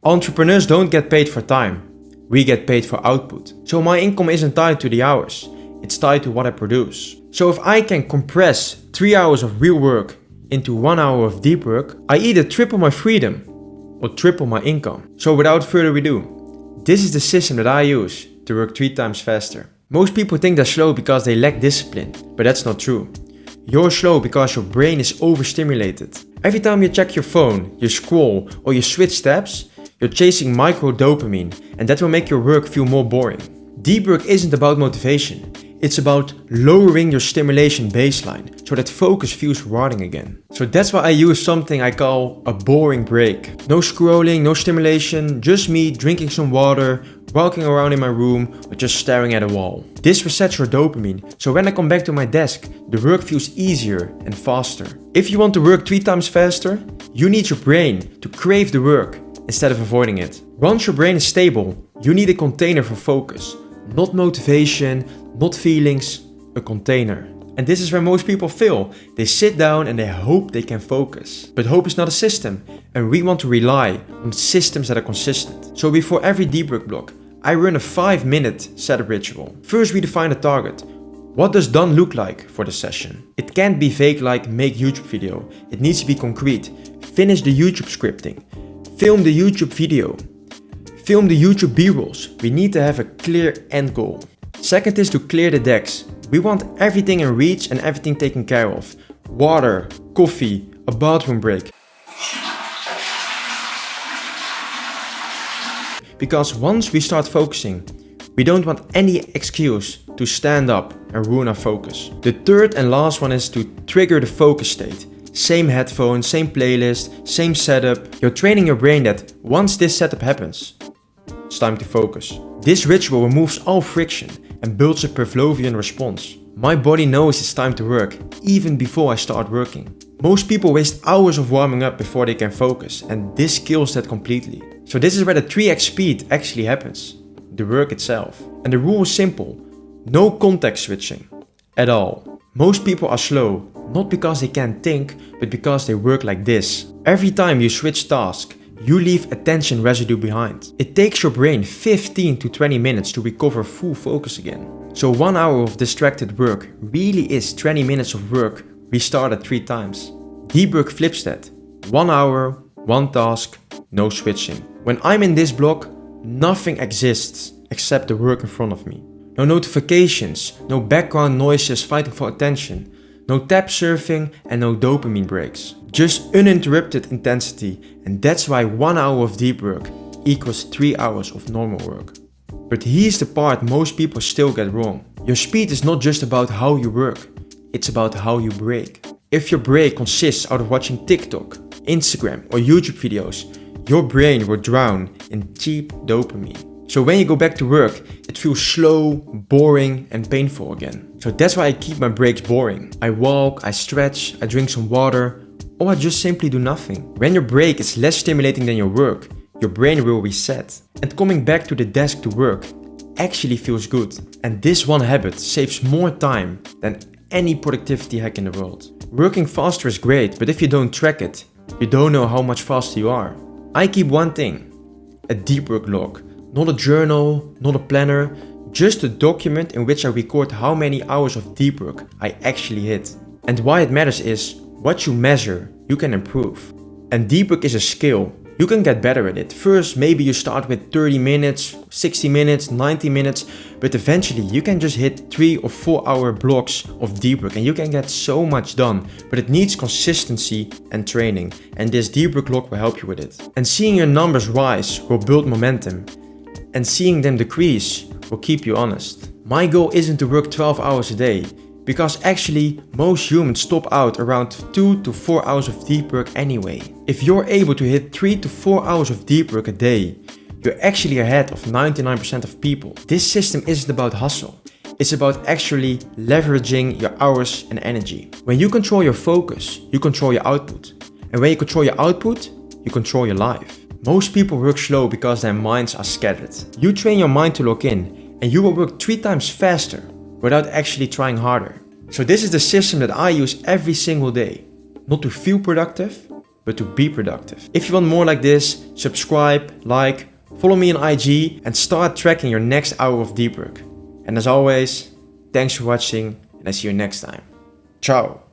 Entrepreneurs don't get paid for time. We get paid for output. So my income isn't tied to the hours. It's tied to what I produce. So if I can compress 3 hours of real work into 1 hour of deep work, I either triple my freedom or triple my income. So without further ado, this is the system that I use to work 3 times faster. Most people think they're slow because they lack discipline, but that's not true. You're slow because your brain is overstimulated. Every time you check your phone, you scroll, or you switch tabs, you're chasing micro dopamine, and that will make your work feel more boring. Deep work isn't about motivation. It's about lowering your stimulation baseline so that focus feels rewarding again. So that's why I use something I call a boring break. No scrolling, no stimulation, just me drinking some water, walking around in my room, or just staring at a wall. This resets your dopamine, so when I come back to my desk, the work feels easier and faster. If you want to work 3 times faster, you need your brain to crave the work instead of avoiding it. Once your brain is stable, you need a container for focus. Not motivation, not feelings, a container. And this is where most people fail. They sit down and they hope they can focus. But hope is not a system, and we want to rely on systems that are consistent. So before every deep work block, I run a 5-minute setup ritual. First we define a target. What does done look like for the session? It can't be vague like make YouTube video. It needs to be concrete. Finish the YouTube scripting. Film the YouTube video. Film the YouTube B-rolls. We need to have a clear end goal. Second is to clear the decks. We want everything in reach and everything taken care of. Water, coffee, a bathroom break. Because once we start focusing, we don't want any excuse to stand up and ruin our focus. The third and last one is to trigger the focus state. Same headphones, same playlist, same setup. You're training your brain that once this setup happens, it's time to focus. This ritual removes all friction and builds a Pavlovian response. My body knows it's time to work, even before I start working. Most people waste hours of warming up before they can focus, and this kills that completely. So this is where the 3x speed actually happens, the work itself. And the rule is simple, no context switching at all. Most people are slow, not because they can't think, but because they work like this. Every time you switch task, you leave attention residue behind. It takes your brain 15 to 20 minutes to recover full focus again. So 1 hour of distracted work really is 20 minutes of work restarted 3 times. Deep work flips that. 1 hour, 1 task, no switching. When I'm in this block, nothing exists except the work in front of me. No notifications, no background noises fighting for attention, no tab surfing and no dopamine breaks. Just uninterrupted intensity, and that's why 1 hour of deep work equals 3 hours of normal work. But here's the part most people still get wrong. Your speed is not just about how you work, it's about how you break. If your break consists out of watching TikTok, Instagram or YouTube videos, your brain will drown in cheap dopamine. So when you go back to work, it feels slow, boring and painful again. So that's why I keep my breaks boring. I walk, I stretch, I drink some water, or I just simply do nothing. When your break is less stimulating than your work, your brain will reset. And coming back to the desk to work actually feels good. And this one habit saves more time than any productivity hack in the world. Working faster is great, but if you don't track it, you don't know how much faster you are. I keep one thing, a deep work log. Not a journal, not a planner, just a document in which I record how many hours of deep work I actually hit. And why it matters is, what you measure, you can improve. And deep work is a skill. You can get better at it. First, maybe you start with 30 minutes, 60 minutes, 90 minutes, but eventually you can just hit 3 or 4 hour blocks of deep work and you can get so much done, but it needs consistency and training, and this deep work log will help you with it. And seeing your numbers rise will build momentum, and seeing them decrease will keep you honest. My goal isn't to work 12 hours a day, because actually most humans stop out around 2 to 4 hours of deep work anyway. If you're able to hit 3 to 4 hours of deep work a day, you're actually ahead of 99% of people. This system isn't about hustle, it's about actually leveraging your hours and energy. When you control your focus, you control your output. And when you control your output, you control your life. Most people work slow because their minds are scattered. You train your mind to lock in and you will work 3 times faster without actually trying harder. So this is the system that I use every single day. Not to feel productive, but to be productive. If you want more like this, subscribe, like, follow me on IG and start tracking your next hour of deep work. And as always, thanks for watching and I see you next time. Ciao!